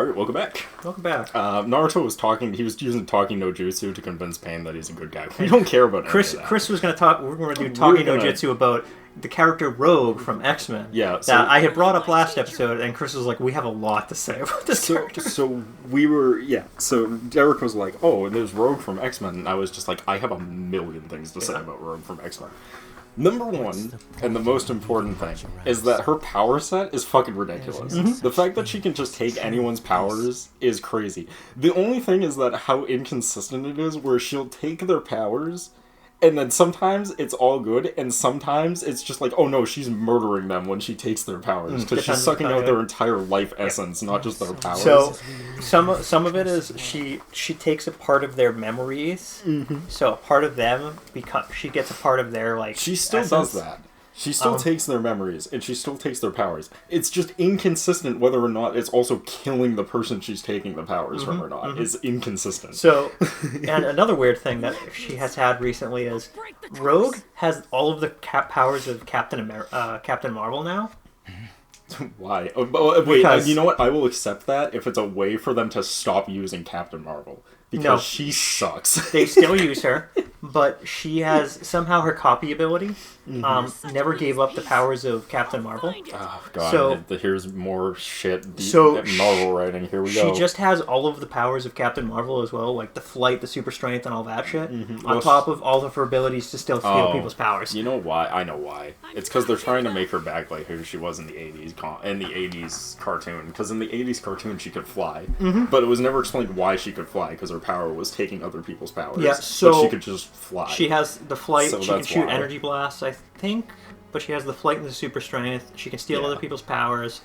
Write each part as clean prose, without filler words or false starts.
Alright, welcome back. Welcome back. Naruto was talking, he was using talking no jutsu to convince Pain that he's a good guy. We don't care about Chris. any of that. Chris was going to talk, we're going to do talking no jutsu about the character Rogue from X-Men. Yeah. So, that I had brought up last episode, and Chris was like, we have a lot to say about this character. So we were, yeah, so Derek was like, oh, and there's Rogue from X-Men, and I was just like, I have a million things to say about Rogue from X-Men. Number one, and the most important thing, is that her power set is fucking ridiculous. Mm-hmm. The fact that she can just take anyone's powers is crazy. The only thing is that how inconsistent it is, where she'll take their powers, and then sometimes it's all good, and sometimes it's just like, oh no, she's murdering them when she takes their powers, because she's sucking out their entire life essence, not just their powers. So, some of it is she takes a part of their memories, so a part of them, she gets a part of their, like, she still essence. does that. She still takes their memories, and she still takes their powers. It's just inconsistent whether or not it's also killing the person she's taking the powers from or not. Is inconsistent. So, and another weird thing that she has had recently is Rogue has all of the powers of Captain Marvel now. Why? Oh, wait, you know what? I will accept that if it's a way for them to stop using Captain Marvel. Because she sucks. They still use her, but she has somehow her copy ability. Never gave up the powers of Captain Marvel. Oh god! So, here's more shit. So Marvel writing. Here we go. She just has all of the powers of Captain Marvel as well, like the flight, the super strength, and all that shit. On top of all of her abilities to still steal people's powers. You know why? I know why. It's because they're trying to make her back like who she was in the '80s cartoon. Because in the '80s cartoon she could fly, but it was never explained why she could fly. Because her power was taking other people's powers. Yeah, so but she could just fly. She has the flight. So she can shoot energy blasts, I think. But she has the flight and the super strength. She can steal other people's powers.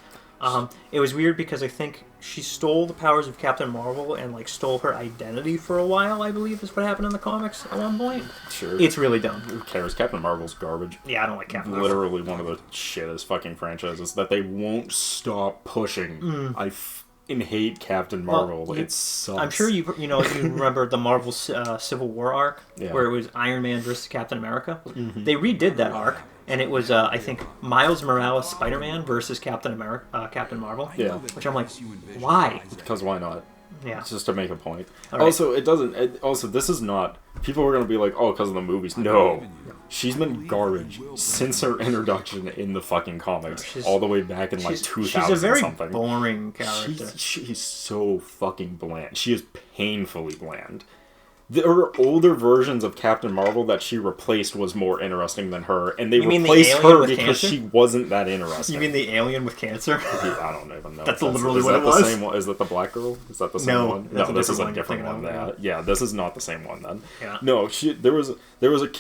It was weird because I think she stole the powers of Captain Marvel and like stole her identity for a while. I believe is what happened in the comics at one point. Sure. It's really dumb. Who cares? Captain Marvel's garbage. Yeah, I don't like Captain Marvel. Literally one of the shittest fucking franchises that they won't stop pushing. I hate Captain Marvel. Well, it sucks. I'm sure you remember the Marvel Civil War arc where it was Iron Man versus Captain America. They redid that arc, and it was I think Miles Morales Spider-Man versus Captain Marvel. Yeah. Which I'm like, why? Because why not? Yeah. It's just to make a point. Right. Also, it doesn't. Also, this is not. People are going to be like, oh, because of the movies. No. She's been garbage since her introduction in the fucking comics, all the way back in like 2000 She's a very something. boring character. She's so fucking bland. She is painfully bland. There are older versions of Captain Marvel that she replaced was more interesting than her, and they replaced her because she wasn't that interesting. You mean the alien with cancer? I don't even know. That's literally what it was. Same one? Is that the black girl? Is that the same one? No, this is a different one. Yeah, this is not the same one then. Yeah. No,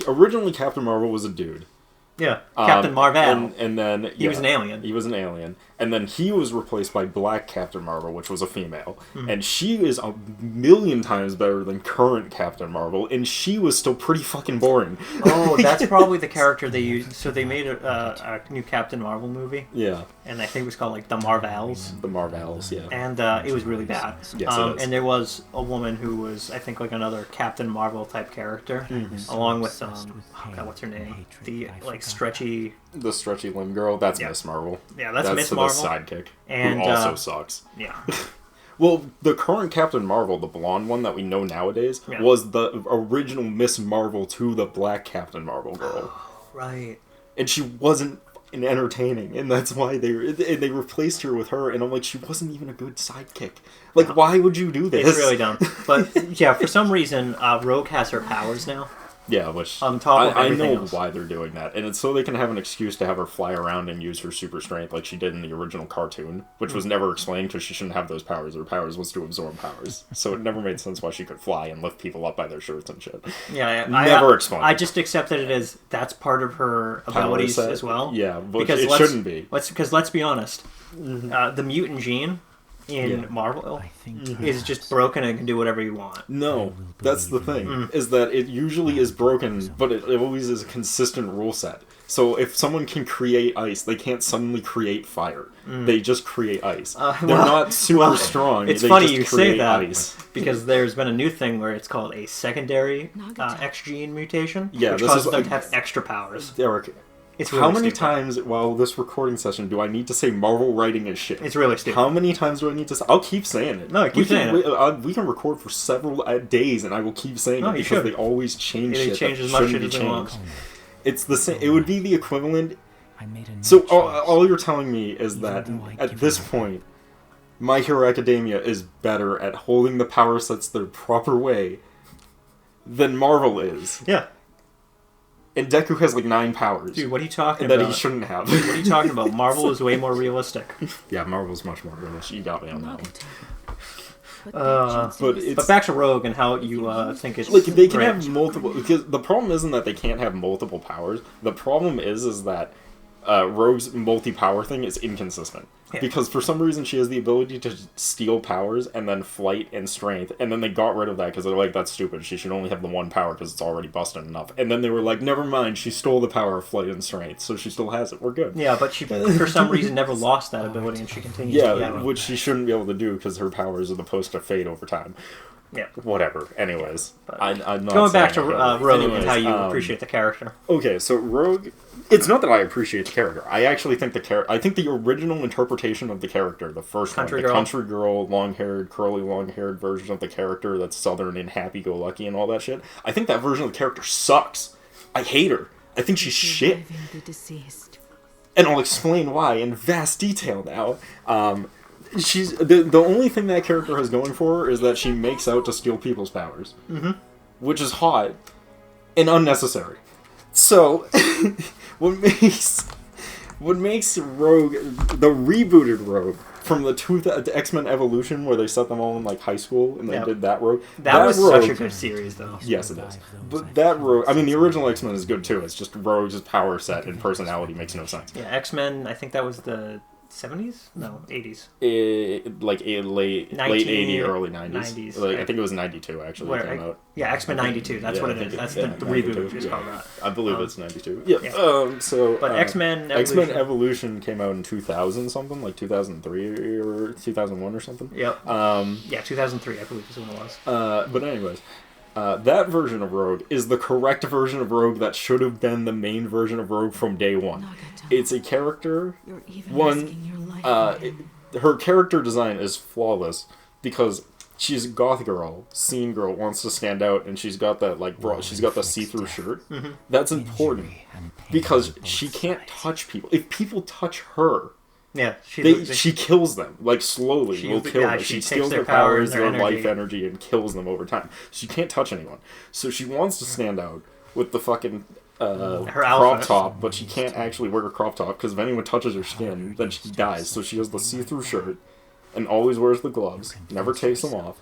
originally Captain Marvel was a dude. Yeah, Captain Marvel. And then he was an alien. He was an alien. And then he was replaced by Black Captain Marvel, which was a female. And she is a million times better than current Captain Marvel, and she was still pretty fucking boring. Oh, that's probably the character they used. So they made a new Captain Marvel movie. Yeah. And I think it was called, like, The Marvels. The Marvels, yeah. And it was really bad. Yes, it is. And there was a woman who was, I think, like another Captain Marvel type character, along with, what's her name? The, like, stretchy... The stretchy limb girl, that's Miss Marvel. Yeah, that's Miss Marvel. The sidekick, and, who also sucks. Yeah. Well, the current Captain Marvel, the blonde one that we know nowadays, was the original Miss Marvel to the Black Captain Marvel girl. Right. And she wasn't entertaining, and that's why they replaced her with her, and I'm like, she wasn't even a good sidekick. Like, why would you do this? It's really dumb. But, yeah, for some reason, Rogue has her powers now. Yeah, which on top of I know else. why they're doing that, and it's so they can have an excuse to have her fly around and use her super strength like she did in the original cartoon, which was never explained because she shouldn't have those powers. Her powers was to absorb powers, so it never made sense why she could fly and lift people up by their shirts and shit. Yeah, never explained. I just accepted it as that's part of her abilities as well. Yeah, but because it shouldn't be. Because let's be honest, the mutant gene in Marvel is just broken and can do whatever you want. No, that's the thing, is that it usually is broken, but it always is a consistent rule set. So if someone can create ice, they can't suddenly create fire. They just create ice. They're not super strong. It's funny you say that, ice. Because there's been a new thing where it's called a secondary X gene mutation, which causes them to have extra powers. Derek, It's really how many stupid. times while this recording session do I need to say Marvel writing is shit? It's really stupid. How many times do I need to say? I'll keep saying it. No, keep saying it. We can record for several days, and I will keep saying No, it you because should. they always change They shit change that as much shouldn't shit be as they want. changed. It's the same. It would be the equivalent. I made a new So choice. all you're telling me is Even that though I at give this up. point, My Hero Academia is better at holding the power sets their proper way than Marvel is. Yeah. And Deku has like 9 powers Dude, what are you talking that about? he shouldn't have. What are you talking about? Marvel is way more realistic. Yeah, Marvel's much more realistic. You got me on that one. But But it's But back to Rogue and how you think it's like they can great. have multiple. Because the problem isn't that they can't have multiple powers. The problem is that Rogue's multi-power thing is inconsistent. Yeah. Because for some reason she has the ability to steal powers and then flight and strength, and then they got rid of that because they're like, that's stupid. She should only have the one power because it's already busted enough. And then they were like, never mind, she stole the power of flight and strength, so she still has it. We're good. Yeah, but she for some reason never lost that ability, and she continues to Yeah, get it. which she shouldn't be able to do because her powers are supposed to fade over time. Yeah. Whatever. Anyways, But I'm not going back to saying I hate it. Rogue Anyways, and how you appreciate the character. Okay, so Rogue. It's not that I appreciate the character. I actually think I think the original interpretation of the character, the first Country one, the girl. country girl, long-haired, curly, long-haired version of the character that's southern and happy-go-lucky and all that shit. I think that version of the character sucks. I hate her. I think she's shit. The deceased. And I'll explain why in vast detail now. She's the only thing that character has going for her is that she makes out to steal people's powers, which is hot and unnecessary. So, what makes Rogue the rebooted Rogue from the X-Men Evolution, where they set them all in like high school and they Yep. did that Rogue? That was Rogue, such a good series, though. Yes, it is. But that Rogue, I mean, the original X-Men is good too. It's just Rogue's power set and personality makes no sense. Yeah, X-Men, I think that was the 70s? No, 80s. Late 19 80s, early 90s. 90s, Like, I right. think it was 92 actually. Where, it came out. Yeah, X-Men 92. That's Yeah, what I it think is. That's yeah, the 92, reboot. Just yeah. called that. I believe it's 92. Yeah. Yeah. So But X-Men X-Men Evolution. Evolution came out in 2000 something, like 2003 or 2001 or something. Yep. Yeah, 2003, I believe is when it was. But anyways, that version of Rogue is the correct version of Rogue that should have been the main version of Rogue from day one. It's a character. You're even One, risking your life. Her character design is flawless because she's a goth girl, scene girl, wants to stand out, and she's got that like she's got the see-through shirt. That's important because she can't touch people. If people touch her, Yeah, she kills them like slowly. She- Will kill yeah, them. she She takes steals their their power powers, and their their life energy. energy, and kills them over time. She can't touch anyone. So she wants to stand out with the fucking Her crop outfit. top, but she can't actually wear a crop top because if anyone touches her skin, then she dies. So she has the see-through shirt and always wears the gloves, never takes them off.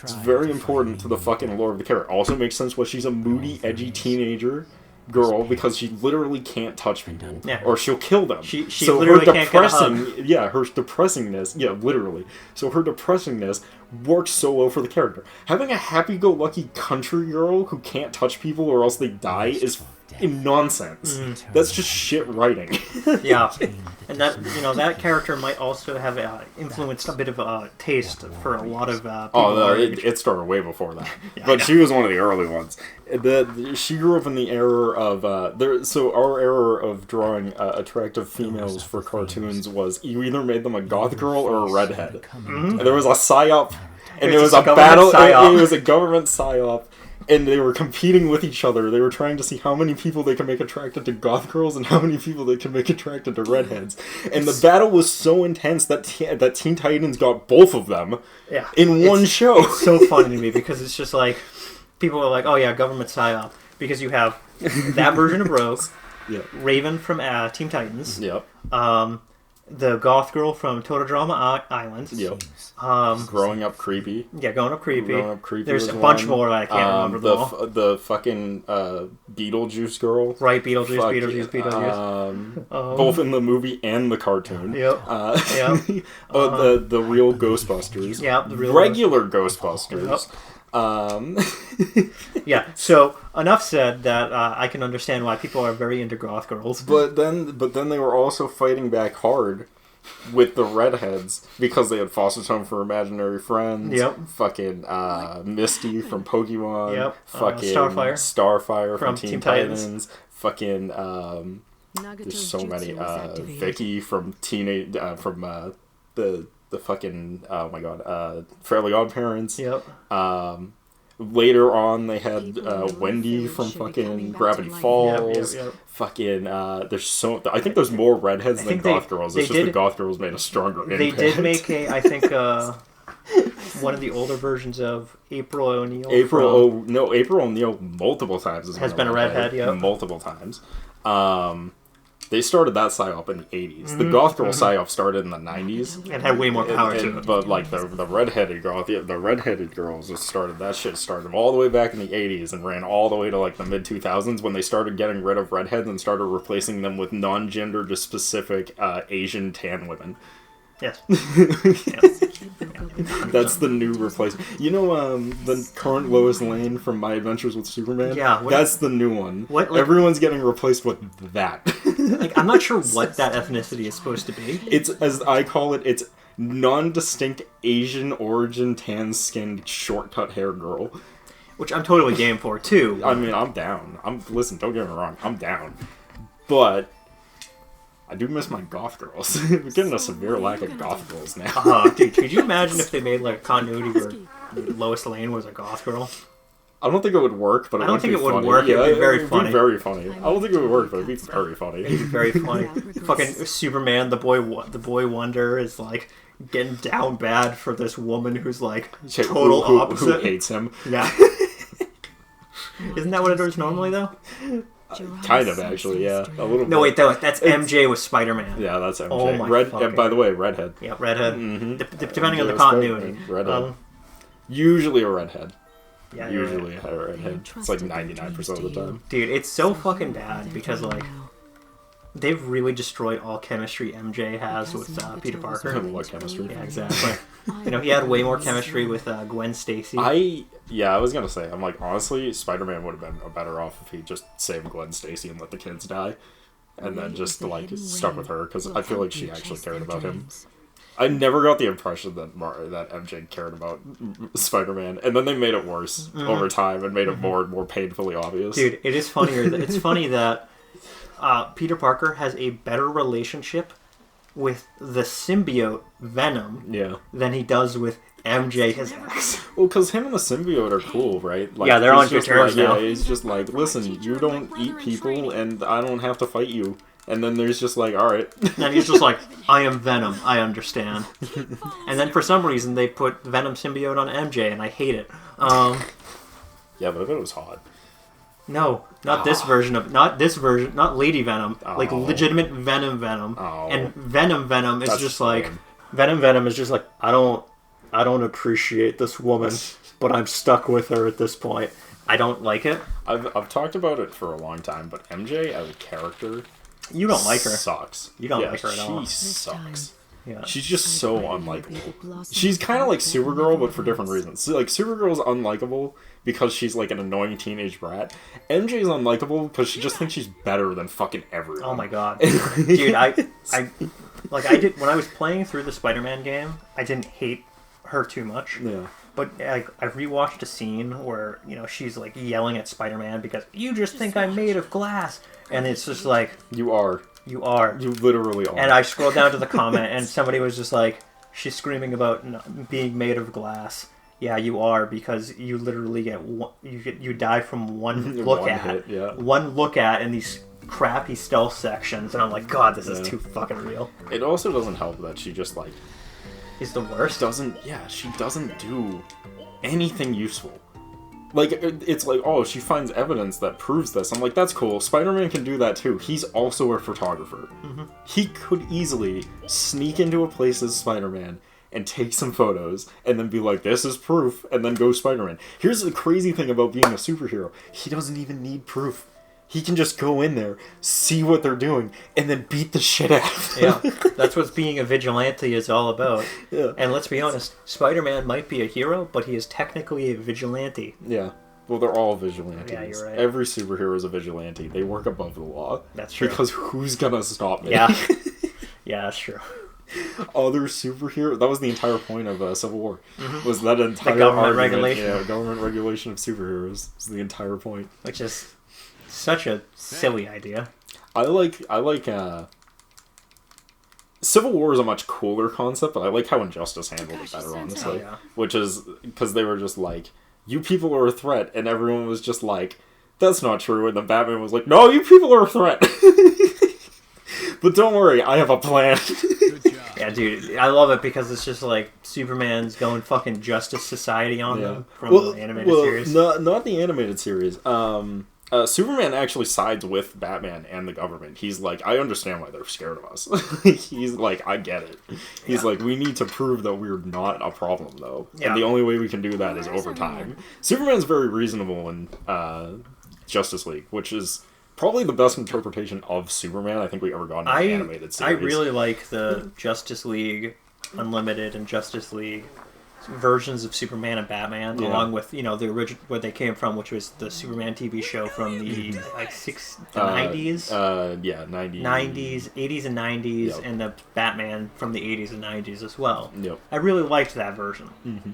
It's very important to the fucking lore of the character. Also makes sense why she's a moody, edgy teenager girl because she literally can't touch people, Yeah. or she'll kill them. She so literally her can't get a hug. depressing, yeah, her depressingness, yeah, literally. So her depressingness works so well for the character. Having a happy-go-lucky country girl who can't touch people or else they die is nonsense. That's just shit writing. Yeah, and that character might also have influenced a bit of a taste for a lot of people. Oh, no, our age. it started way before that. Yeah, I But know. she was one of the early ones. She grew up in the era of so our era of drawing attractive females for cartoons was you either made them a goth girl or a redhead. And there was a psyop, and It there was was a a government battle. psyop. It was a government psyop. And they were competing with each other. They were trying to see how many people they could make attracted to goth girls and how many people they could make attracted to redheads. And the battle was so intense that that Teen Titans got both of them Yeah. in one show. It's so funny to me because it's just like people are like, "Oh yeah, government psyop," because you have that version of Rogue, Yep. Raven from Teen Titans, Yep. the goth girl from Totodrama Island. Yep. Um, Growing up creepy. yeah, going up creepy. Growing Up Creepy There's was a bunch one. more that I can't remember them all. The fucking Beetlejuice girl. Right, Beetlejuice, Fuck, Beetlejuice. Both in the movie and the cartoon. Yep. Yep. The real Ghostbusters. Yep, the real regular Ghostbusters. Yeah, so enough said that I can understand why people are very into goth girls. But then they were also fighting back hard with the redheads because they had Foster's Home for Imaginary Friends. Yep. Fucking Misty from Pokemon. Yep. Fucking Starfire. Starfire from From Teen Teen Titans. Titans. Fucking There's so many. Vicky from Teenage the fucking oh my god, Fairly Odd Parents. Yep. Later on, they had Wendy from fucking Gravity Falls. Yep. Fucking there's so I think there's more redheads than goth girls. It's just the goth girls made a stronger impact. They did make I think one of the older versions of April O'Neil. April O'Neil multiple times has been a redhead. Yeah, multiple times. They started that psyop in the 80s. The goth girl psyop started in the 90s. And had way more power to it. But like the redheaded girl, the redheaded girls just started that shit started all the way back in the 80s and ran all the way to like the mid 2000s when they started getting rid of redheads and started replacing them with non-gender specific Asian tan women. Yes. That's the new replacement. You know, the current Lois Lane from My Adventures with Superman? Yeah. That's the new one. What, like, everyone's getting replaced with that. Like, I'm not sure what that ethnicity is supposed to be. It's, as I call it, it's non-distinct Asian origin tan-skinned short-cut hair girl. Which I'm totally game for, too. I mean, I'm down. Listen, don't get me wrong, I'm down. But I do miss my goth girls. We're getting a severe lack of goth girls now. Dude, could you imagine if they made like a continuity where Lois Lane was a goth girl? I don't think it would work, but I don't think it would funny. work. Yeah, it'd be very funny. Be very funny. I don't think it would work, but it'd be very funny. It'd be very funny. Fucking Superman, the boy wonder, is like getting down bad for this woman who's like total opposite. Who hates him? Yeah. Isn't that what it is normally though? Kind of, actually, yeah. A little No, bit. wait, that's MJ with Spider-Man. Yeah, that's MJ. Oh my and by the way, redhead. Yeah, redhead. Mm-hmm. Depending on the continuity. Redhead. Usually a redhead. Yeah, usually a redhead. It's like 99% of the time. Dude, it's so fucking bad because like they've really destroyed all chemistry MJ has with Peter Parker. What chemistry? Yeah, exactly. You know, he had way more chemistry with Gwen Stacy. I was gonna say, I'm like, honestly, Spider-Man would have been better off if he just saved Gwen Stacy and let the kids die, and then just like stuck with her because I feel like she actually cared about him. I never got the impression that MJ cared about Spider-Man, and then they made it worse over time and made it more and more painfully obvious. Dude, it is funnier. It's funny that Peter Parker has a better relationship with the symbiote Venom than he does with MJ, his ex. Well, because him and the symbiote are cool, right? Like, yeah, they're on good terms now. Yeah, he's just like, listen, you don't eat people, and I don't have to fight you. And then there's just like, alright. And he's just like, I am Venom, I understand. And then for some reason they put Venom symbiote on MJ, and I hate it. Yeah, but I bet it was hot. No, not this version, not Lady Venom, like legitimate Venom. And Venom is That's just like, lame. Venom is just like, I don't appreciate this woman, but I'm stuck with her at this point. I don't like it. I've talked about it for a long time, but MJ as a character, you don't like her. Sucks. You don't like her at all. She sucks. Yeah. She's just so unlikable. She's kind of like Supergirl, but for different reasons. So, like, Supergirl's unlikable because she's like an annoying teenage brat. MJ's unlikable because she just thinks she's better than fucking everyone. Oh my god, dude! I did when I was playing through the Spider-Man game. I didn't hate her too much. Yeah. But I rewatched a scene where, you know, she's like yelling at Spider-Man because you just think I'm made of glass, and it's just like You are. You literally are. And I scrolled down to the comment, and somebody was just like, she's screaming about being made of glass. Yeah, you are, because you literally get you die from one look at. One look at in these crappy stealth sections, and I'm like, God, this is too fucking real. It also doesn't help that she just like is the worst. She doesn't do anything useful. Like, it's like, oh, she finds evidence that proves this. I'm like, that's cool. Spider-Man can do that too. He's also a photographer. Mm-hmm. He could easily sneak into a place as Spider-Man and take some photos and then be like, this is proof, and then go Spider-Man. Here's the crazy thing about being a superhero. He doesn't even need proof. He can just go in there, see what they're doing, and then beat the shit out of them. Yeah, that's what being a vigilante is all about. Yeah. And let's be honest, Spider-Man might be a hero, but he is technically a vigilante. Yeah. Well, they're all vigilantes. Yeah, you're right. Every superhero is a vigilante. They work above the law. That's true. Because who's gonna stop me? Yeah. Yeah, that's true. Other superhero. That was the entire point of Civil War. Mm-hmm. Was that entire the government argument. regulation? Yeah, government regulation of superheroes. Was the entire point. Which is such a silly idea. I like Civil War is a much cooler concept, but I like how Injustice handled it better, honestly. Oh, yeah. Which is because they were just like, you people are a threat, and everyone was just like, that's not true, and then Batman was like, no, you people are a threat. But don't worry, I have a plan. Yeah, dude, I love it because it's just like Superman's going fucking Justice Society on them from the animated series. Not the animated series. Superman actually sides with Batman and the government. He's like, I understand why they're scared of us. He's like, I get it. He's like, we need to prove that we're not a problem, though. Yeah. And the only way we can do that is over time. Superman's very reasonable in Justice League, which is probably the best interpretation of Superman I think we ever got in an animated series. I really like the Justice League Unlimited and Justice League versions of Superman and Batman, along with the original where they came from, which was the Superman TV show from the 90s. 90s, 80s and 90s, and the Batman from the 80s and 90s as well. Yep. I really liked that version. Mm-hmm.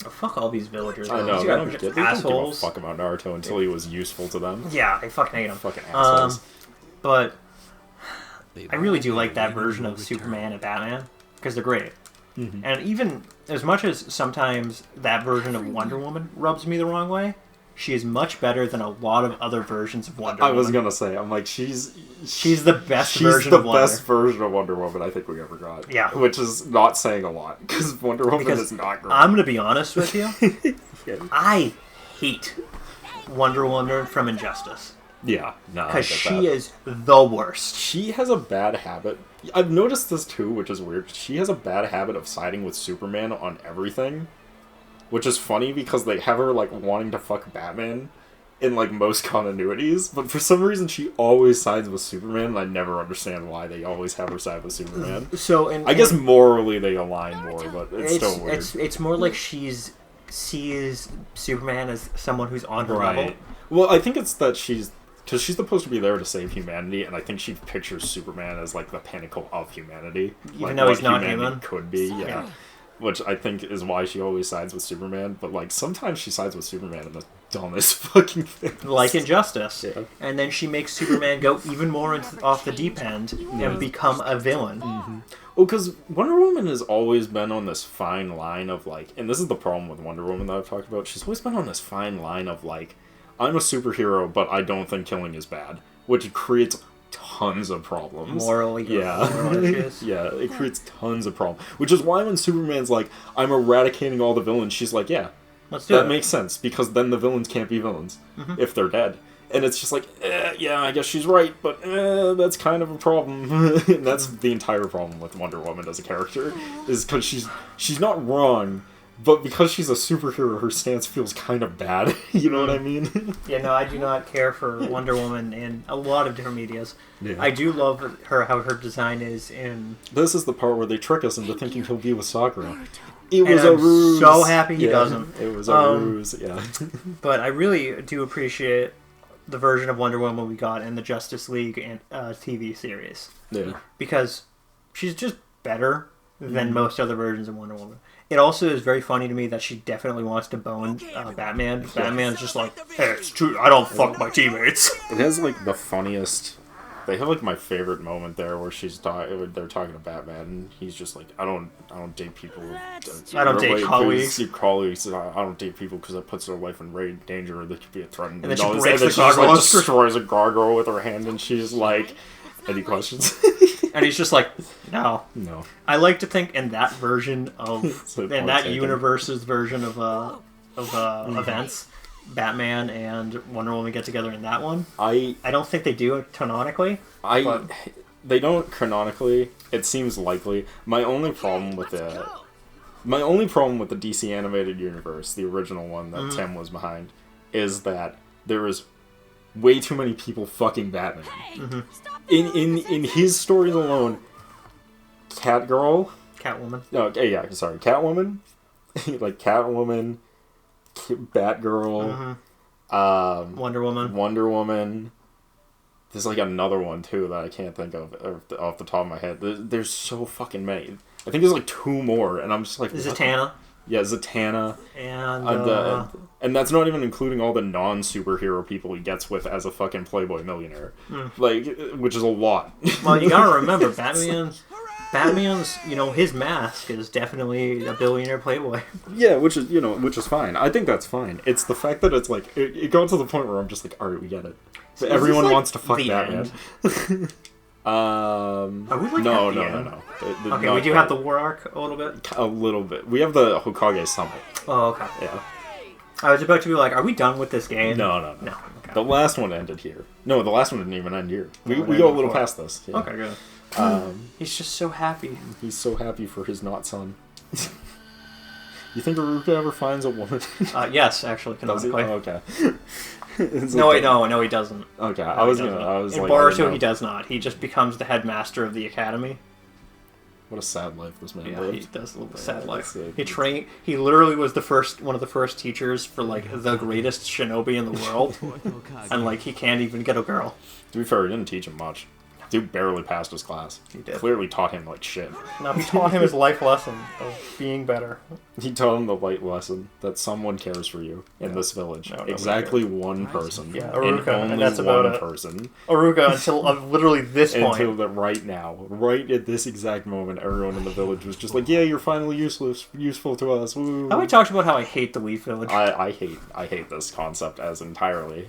Oh, fuck all these villagers. I know. They don't give a fuck about Naruto until he was useful to them. Yeah, they fucking hate him. Fucking assholes. But I really do like that version of Superman and Batman because they're great. Mm-hmm. And even as much as sometimes that version of Wonder Woman rubs me the wrong way, she is much better than a lot of other versions of Wonder Woman. I was gonna say, I'm like, she's the best version of Wonder. Best version of Wonder Woman I think we ever got. Yeah, which is not saying a lot because Wonder Woman is not great. I'm gonna be honest with you, I hate Wonder Woman from Injustice. Yeah, no, because she is the worst. She has a bad habit. I've noticed this too, which is weird. She has a bad habit of siding with Superman on everything, which is funny because they have her like wanting to fuck Batman in like most continuities, but for some reason she always sides with Superman, and I never understand why they always have her side with Superman. So, I guess morally they align more, but it's still weird. It's more like she sees Superman as someone who's on her level. Well, I think it's that because she's supposed to be there to save humanity, and I think she pictures Superman as like the pinnacle of humanity, even though he's not human. Could be, yeah. Which I think is why she always sides with Superman. But like sometimes she sides with Superman in the dumbest fucking things, like Injustice. Yeah. And then she makes Superman go even more off the deep end and become a villain. Mm-hmm. Well, because Wonder Woman has always been on this fine line of like, and this is the problem with Wonder Woman that I've talked about. She's always been on this fine line of like, I'm a superhero, but I don't think killing is bad, which creates tons of problems. Moral issues. Yeah, it creates tons of problems. Which is why when Superman's like, I'm eradicating all the villains, she's like, yeah, that makes sense, because then the villains can't be villains if they're dead. And it's just like, yeah, I guess she's right, but that's kind of a problem. And that's the entire problem with Wonder Woman as a character, is because she's not wrong, but because she's a superhero, her stance feels kind of bad. You know what I mean? Yeah, no, I do not care for Wonder Woman in a lot of different medias. Yeah. I do love how her design is in... This is the part where they trick us into thinking he'll be with Sakura. It was a ruse. So happy he doesn't. It was a ruse, yeah. But I really do appreciate the version of Wonder Woman we got in the Justice League and TV series. Yeah. Because she's just better than most other versions of Wonder Woman. It also is very funny to me that she definitely wants to bone Batman. Batman's just like, hey, it's true, I don't fuck my teammates. It has like the funniest... They have like my favorite moment there where they're talking to Batman and he's just like, I don't date people. I don't date colleagues. I don't date people because it puts their life in danger or they could be a threat. And then she breaks the gargoyle. Like, destroys a gargoyle with her hand and she's like, any questions? And he's just like, no. No. I like to think in that version of... in that universe's version of events... Batman and Wonder Woman get together in that one. I don't think they do it canonically. They don't canonically. It seems likely. My only problem with the DC animated universe, the original one that Tim was behind, is that there is way too many people fucking Batman. Mm-hmm. In his stories alone, Catwoman. Catwoman, like Catwoman. Batgirl, Wonder Woman. There's like another one too that I can't think of off the top of my head. There's so fucking many. I think there's like two more, and I'm just like, Zatanna. Yeah, Zatanna. And And that's not even including all the non-superhero people he gets with as a fucking Playboy millionaire. Like, which is a lot. well, you gotta remember, Batman's, his mask is definitely a billionaire playboy. Yeah, which is fine. I think that's fine. It's the fact that it's like, it got to the point where I'm just like, alright, we get it. So Everyone like wants to fuck the Batman. Are we like No. at the end? Okay, not we do quite. have the war arc a little bit. A little bit. We have the Hokage Summit. Oh, okay. Yeah. I was about to be like, are we done with this game? No. No. Okay. The last one ended here. No, the last one didn't even end here. No, it We ended go a little before. past this. Yeah. Okay, good. He's just so happy. He's so happy for his not son. You think Aruka ever finds a woman? Yes, actually, Does he? canonically. Oh, okay. It's No, okay. wait, no, he doesn't. Okay, No, I was he doesn't. I was In like, I didn't Boruto, know. he does not. He just becomes the headmaster of the academy. What a sad life this man Yeah, lived. he does live a Yeah, sad life. that's He literally was one of the first teachers for like the greatest shinobi in the world, and like he can't even get a girl. To be fair, he didn't teach him much. Dude barely passed his class. He did. Clearly taught him like shit. No, he taught him his life lesson of being better. He taught him the light lesson that someone cares for you in this village. No, nobody exactly one person. Yeah, and Aruka, and only that's about one it. person. Aruka until literally this point. Until right now, right at this exact moment, everyone in the village was just like, "Yeah, you're finally useful to us." Woo. How we talked about how I hate the Leaf Village. I hate this concept as entirely.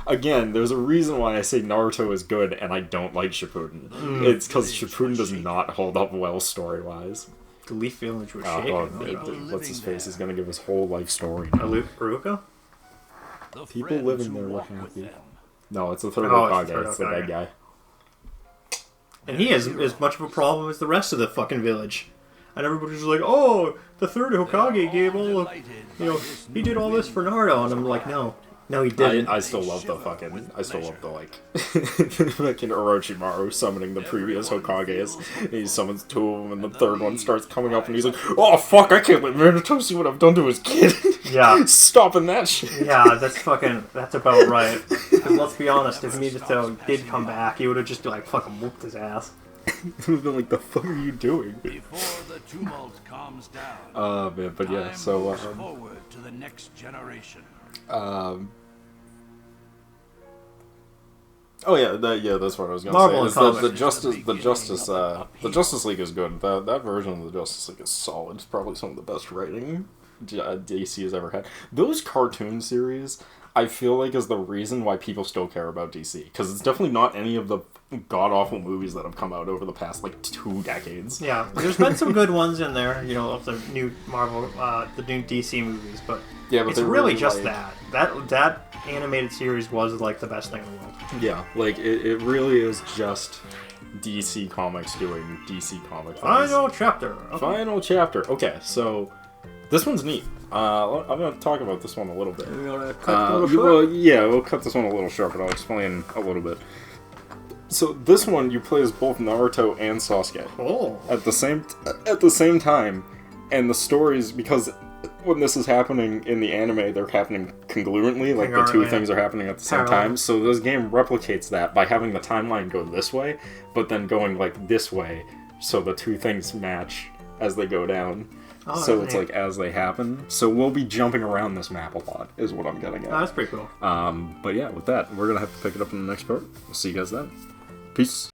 Again, there's a reason why I say Naruto is good and I don't like Shippuden. It's because Shippuden does not hold up well story-wise. The Leaf Village was Oh, shaking. what's his face is gonna give his whole life story now. Aruka? People living there were happy. No, it's the third Oh, Hokage. it's the third It's the bad Hokage. guy. And he has as much of a problem as the rest of the fucking village. And everybody's like, oh, the third Hokage gave all of, he did all this for Naruto. And I'm like, no, he didn't. I still love the like fucking Orochimaru summoning the previous Hokages. He summons two of them, and the third one starts coming up, and he's like, "Oh fuck! I can't let Naruto see what I've done to his kid." Yeah. Stopping that shit. Yeah, that's about right. Because let's be honest, if Minato did come back, he would have just like fucking whooped his ass. It would have been like, "The fuck are you doing?" Before the tumult calms down. Oh man, but yeah. So forward to the next generation. Oh yeah, that's what I was gonna Marvel say. and Is that comics. the Justice League is good. That version of the Justice League is solid. It's probably some of the best writing DC has ever had. Those cartoon series, I feel like, is the reason why people still care about DC, because it's definitely not any of the god awful movies that have come out over the past like 2 decades. Yeah, there's been some good ones in there, of the new Marvel, the new DC movies, but Yeah, but it's they're really really, just like- that animated series was like the best thing in the world. Yeah, like it really is just DC Comics doing DC comic things. Final chapter. Okay. Final chapter. Okay, so this one's neat. I'm going to talk about this one a little bit. We're gonna cut a little short. Well, yeah, we'll cut this one a little short, but I'll explain a little bit. So this one, you play as both Naruto and Sasuke Oh. at the same time, and the stories, because when this is happening in the anime, they're happening congruently, like the two Congruently, things are happening at the same Parallel. time. So this game replicates that by having the timeline go this way, but then going like this way, so the two things match as they go down. Oh, So that's it's neat. like as they happen. So we'll be jumping around this map a lot, is what I'm getting at. Oh, that's pretty cool. But yeah, with that, we're gonna have to pick it up in the next part. We'll see you guys then. Peace.